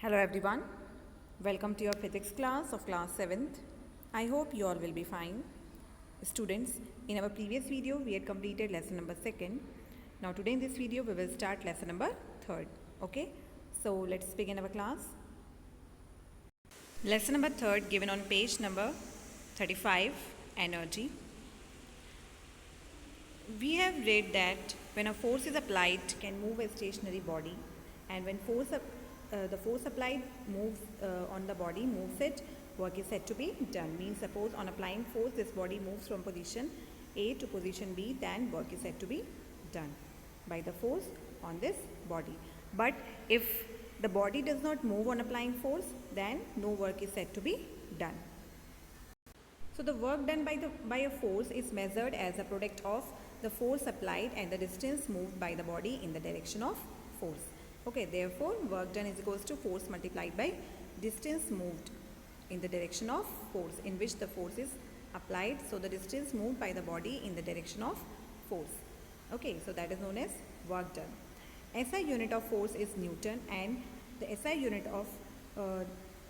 Hello everyone, welcome to your physics class of class 7th. I hope you all will be fine. Students, in our previous video we had completed lesson number 2nd. Now today in this video we will start lesson number 3rd. Okay, so let's begin our class. Lesson number 3rd given on page number 35, energy. We have read that when a force is applied can move a stationary body, and when the force applied moves on the body, moves it, work is said to be done. Means suppose on applying force this body moves from position A to position B, then work is said to be done by the force on this body. But if the body does not move on applying force, then no work is said to be done. So the work done by a force is measured as a product of the force applied and the distance moved by the body in the direction of force. Okay, therefore work done is equals to force multiplied by distance moved in the direction of force in which the force is applied. So the distance moved by the body in the direction of force. Okay, so that is known as work done. SI unit of force is Newton and the SI unit of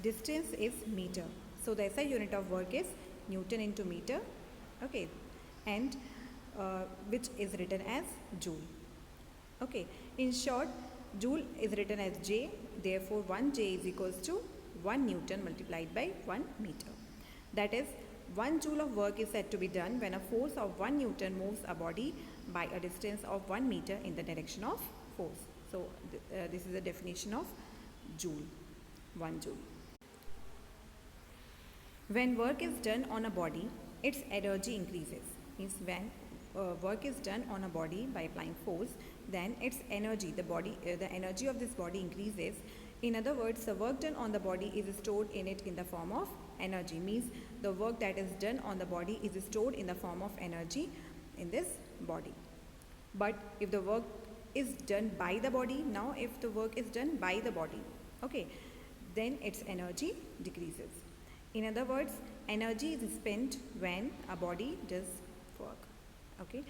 distance is meter. So the SI unit of work is Newton into meter. Okay, and which is written as joule. Okay, in short, joule is written as J, therefore 1 J is equals to 1 Newton multiplied by 1 meter. That is, 1 joule of work is said to be done when a force of 1 Newton moves a body by a distance of 1 meter in the direction of force. So this is the definition of joule, 1 joule. When work is done on a body, its energy increases. Means when work is done on a body by applying force, then its energy, the energy of this body increases. In other words, the work done on the body is stored in it in the form of energy. Means the work that is done on the body is stored in the form of energy in this body. But if the work is done by the body, now if the work is done by the body, okay, then its energy decreases. In other words, energy is spent when a body does work. Okay,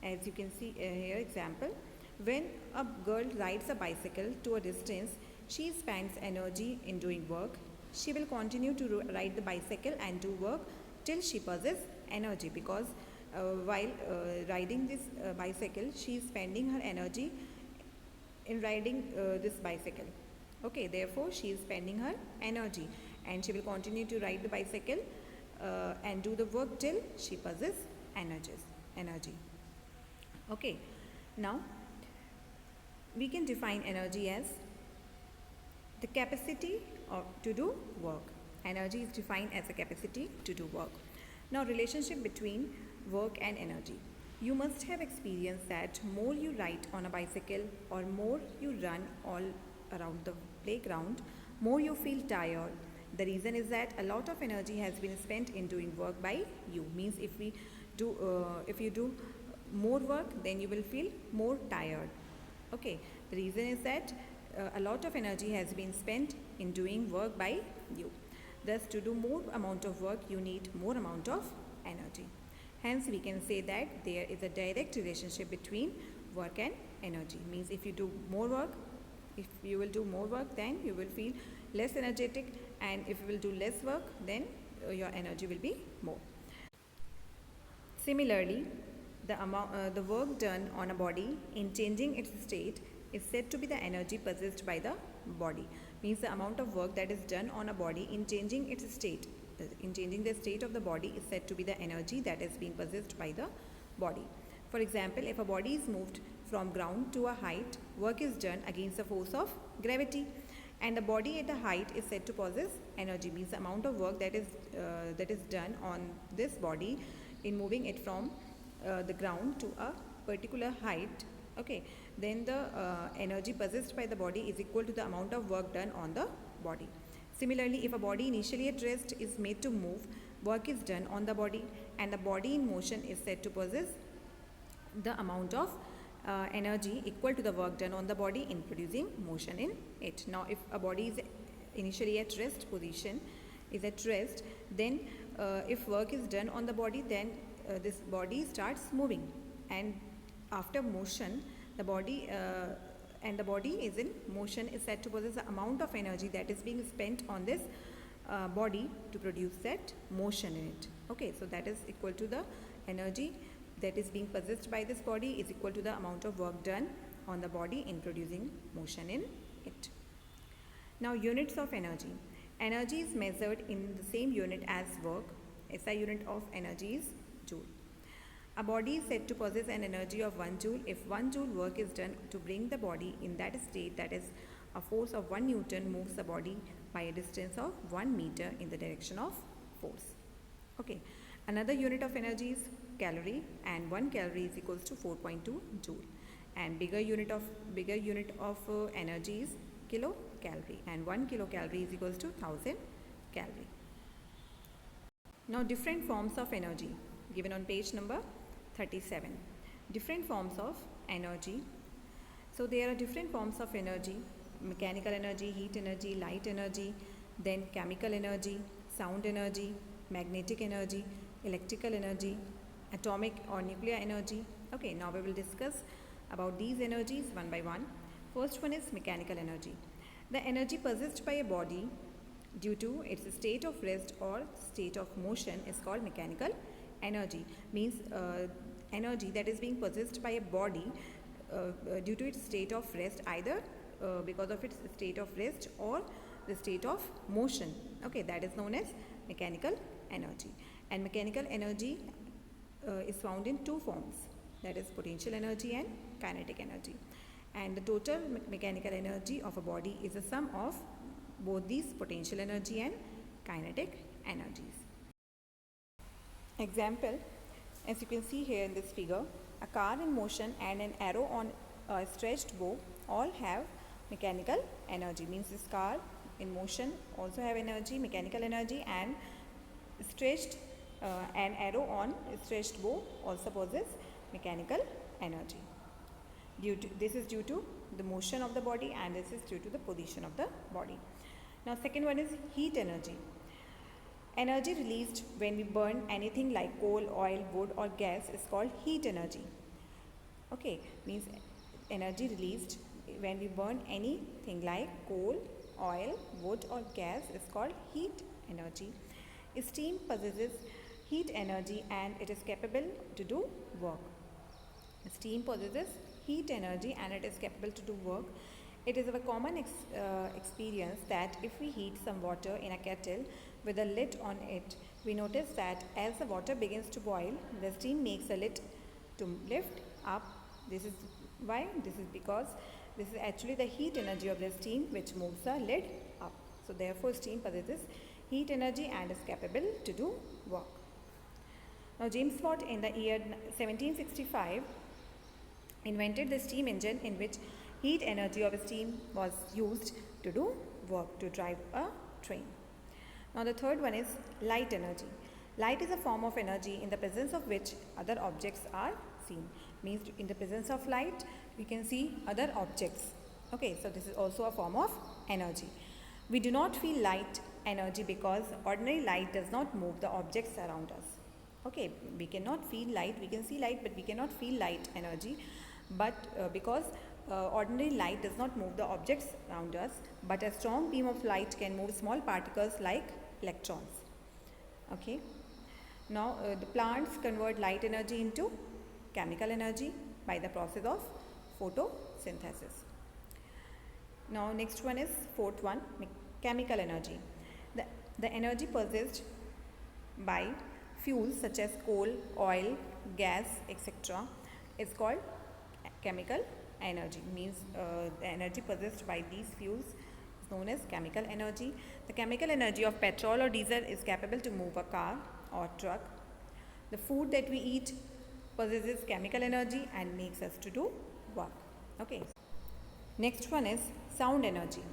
as you can see here example, when a girl rides a bicycle to a distance, she spends energy in doing work. She will continue to ride the bicycle and do work till she possesses energy, because while riding this bicycle, she is spending her energy in riding this bicycle. Okay, therefore she is spending her energy and she will continue to ride the bicycle and do the work till she possesses energy. Okay, now we can define energy as the capacity to do work. Energy is defined as a capacity to do work. Now, relationship between work and energy. You must have experienced that more you ride on a bicycle or more you run all around the playground, more you feel tired. The reason is that a lot of energy has been spent in doing work by you. Means if you do more work, then you will feel more tired. Okay, the reason is that a lot of energy has been spent in doing work by you. Thus, to do more amount of work, you need more amount of energy. Hence, we can say that there is a direct relationship between work and energy. Means if you do more work, if you will do more work, then you will feel less energetic, and if you will do less work, then your energy will be more. Similarly, the work done on a body in changing its state is said to be the energy possessed by the body. Means the amount of work that is done on a body in changing its state, in changing the state of the body, is said to be the energy that is being possessed by the body. For example, if a body is moved from ground to a height, work is done against the force of gravity, and the body at the height is said to possess energy. Means the amount of work that is done on this body in moving it from the ground to a particular height, okay, then the energy possessed by the body is equal to the amount of work done on the body. Similarly, if a body initially at rest is made to move, work is done on the body, and the body in motion is said to possess the amount of energy equal to the work done on the body in producing motion in it. Now, if a body is initially at rest position, is at rest, then if work is done on the body, then this body starts moving, and after motion the body and the body is in motion is said to possess the amount of energy that is being spent on this body to produce that motion in it. Okay, so that is equal to the energy that is being possessed by this body is equal to the amount of work done on the body in producing motion in it. Now, units of energy. Energy is measured in the same unit as work. SI unit of energy is joule. A body is said to possess an energy of 1 joule if 1 joule work is done to bring the body in that state, that is, a force of 1 Newton moves the body by a distance of 1 meter in the direction of force. Okay. Another unit of energy is calorie, and 1 calorie is equals to 4.2 joule. And bigger unit of energy is kilocalorie, and 1 kilocalorie is equals to 1000 calorie. Now, different forms of energy given on page number 37. Different forms of energy. So there are different forms of energy: mechanical energy, heat energy, light energy, then chemical energy, sound energy, magnetic energy, electrical energy, atomic or nuclear energy. Okay, now we will discuss about these energies one by one. First one is mechanical energy. The energy possessed by a body due to its state of rest or state of motion is called mechanical energy. Means energy that is being possessed by a body due to its state of rest, either because of its state of rest or the state of motion. Okay, that is known as mechanical energy. And mechanical energy is found in two forms, that is potential energy and kinetic energy. And the total mechanical energy of a body is a sum of both these potential energy and kinetic energies. Example, as you can see here in this figure, a car in motion and an arrow on a stretched bow all have mechanical energy. Means this car in motion also have energy, mechanical energy, and stretched an arrow on a stretched bow also possesses mechanical energy. This is due to the motion of the body, and this is due to the position of the body. Now, second one is heat energy. Energy released when we burn anything like coal, oil, wood or gas is called heat energy. Okay, means energy released when we burn anything like coal, oil, wood or gas is called heat energy. Steam possesses heat energy and it is capable to do work. Steam possesses heat energy and it is capable to do work. It is a common experience that if we heat some water in a kettle with a lid on it, we notice that as the water begins to boil, the steam makes the lid to lift up. This is why? This is because this is actually the heat energy of the steam which moves the lid up. So therefore, steam possesses heat energy and is capable to do work. Now, James Watt in the year 1765 invented the steam engine, in which heat energy of steam was used to do work, to drive a train. Now, the third one is light energy. Light is a form of energy in the presence of which other objects are seen. Means in the presence of light, we can see other objects. Okay, so this is also a form of energy. We do not feel light energy because ordinary light does not move the objects around us. Okay, we cannot feel light, we can see light, but we cannot feel light energy. But because ordinary light does not move the objects around us, but a strong beam of light can move small particles like electrons. Okay. Now, the plants convert light energy into chemical energy by the process of photosynthesis. Now, next one is fourth one, chemical energy. The energy possessed by fuels such as coal, oil, gas, etc. is called chemical energy. Means the energy possessed by these fuels is known as chemical energy. The chemical energy of petrol or diesel is capable to move a car or truck. The food that we eat possesses chemical energy and makes us to do work. Okay. Next one is sound energy.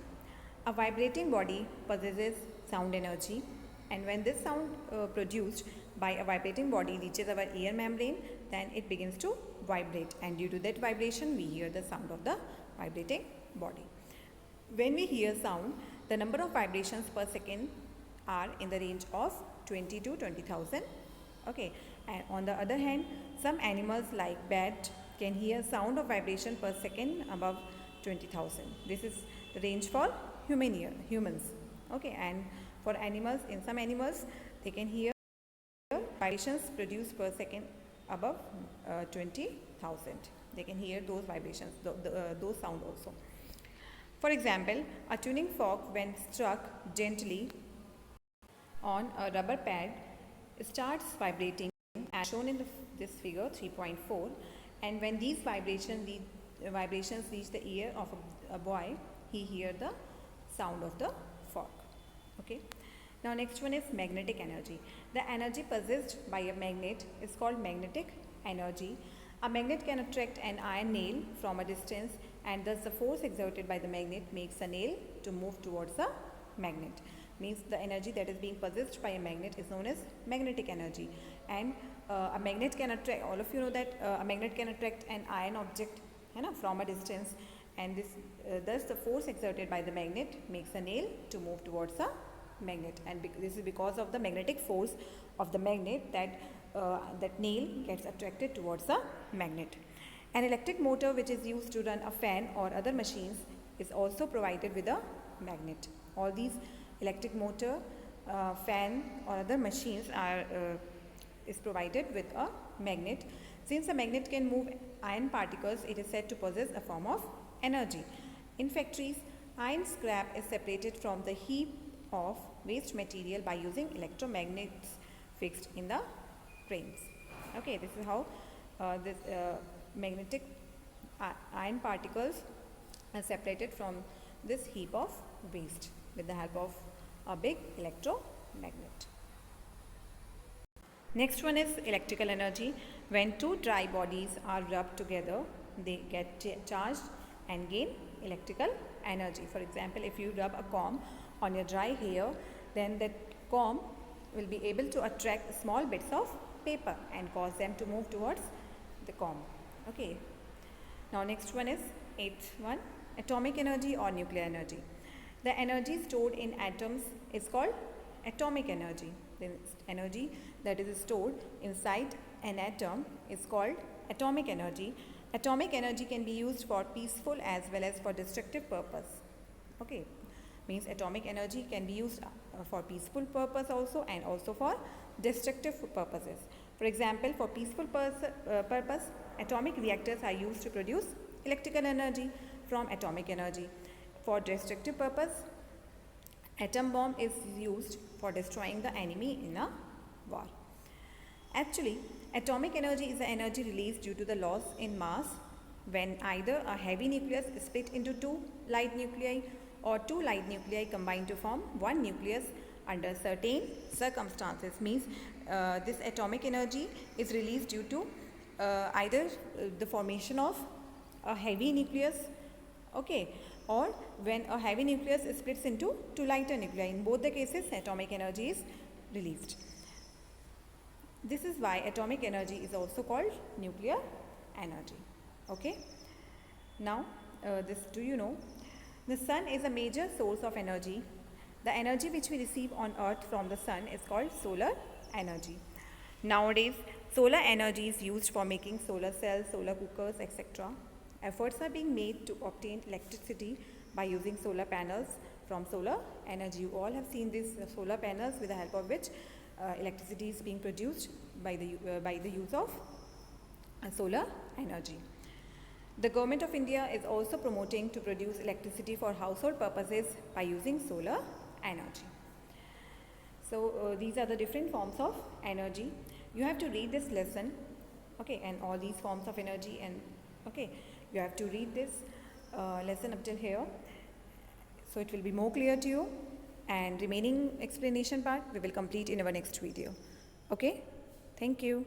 A vibrating body possesses sound energy, and when this sound produced by a vibrating body reaches our ear membrane, then it begins to vibrate, and due to that vibration we hear the sound of the vibrating body. When we hear sound, the number of vibrations per second are in the range of 20 to 20,000. Okay, and on the other hand, some animals like bat can hear sound of vibration per second above 20,000. This is the range for humans. Okay, and for animals, in some animals they can hear vibrations produced per second above 20,000. They can hear those vibrations, those sound also. For example, a tuning fork when struck gently on a rubber pad starts vibrating as shown in this figure 3.4, and when these vibrations reach the ear of a boy, he hears the sound of the fork. Okay. Now next one is magnetic energy. The energy possessed by a magnet is called magnetic energy. A magnet can attract an iron nail from a distance, and thus the force exerted by the magnet makes a nail to move towards the magnet. Means the energy that is being possessed by a magnet is known as magnetic energy. And a magnet can attract, all of you know that a magnet can attract an iron object from a distance, and this thus the force exerted by the magnet makes a nail to move towards a magnet, and this is because of the magnetic force of the magnet that that nail gets attracted towards a magnet. An electric motor which is used to run a fan or other machines is also provided with a magnet. All these electric motor, fan or other machines is provided with a magnet. Since a magnet can move iron particles, it is said to possess a form of energy. In factories, iron scrap is separated from the heap of waste material by using electromagnets fixed in the frames. Okay, this is how this magnetic iron particles are separated from this heap of waste with the help of a big electromagnet. Next one is electrical energy. When two dry bodies are rubbed together, they get charged and gain electrical energy. For example, if you rub a comb on your dry hair, then that comb will be able to attract small bits of paper and cause them to move towards the comb. Okay. Now next one is 8th one, atomic energy or nuclear energy. The energy stored in atoms is called atomic energy. The energy that is stored inside an atom is called atomic energy. Atomic energy can be used for peaceful as well as for destructive purpose. Okay, means atomic energy can be used for peaceful purpose also, and also for destructive purposes. For example, for peaceful purpose, atomic reactors are used to produce electrical energy from atomic energy. For destructive purpose, atom bomb is used for destroying the enemy in a war. Actually, atomic energy is the energy released due to the loss in mass when either a heavy nucleus is split into two light nuclei or two light nuclei combine to form one nucleus under certain circumstances. Means this atomic energy is released due to either the formation of a heavy nucleus, okay, or when a heavy nucleus splits into two lighter nuclei. In both the cases, atomic energy is released. This is why atomic energy is also called nuclear energy. Okay. Now, do you know? The sun is a major source of energy. The energy which we receive on earth from the sun is called solar energy. Nowadays, solar energy is used for making solar cells, solar cookers, etc. Efforts are being made to obtain electricity by using solar panels from solar energy. You all have seen these solar panels with the help of which electricity is being produced by the use of solar energy. The Government of India is also promoting to produce electricity for household purposes by using solar energy. So these are the different forms of energy. You have to read this lesson, okay, and all these forms of energy, and okay, you have to read this lesson up till here, so it will be more clear to you, and remaining explanation part we will complete in our next video. Okay, thank you.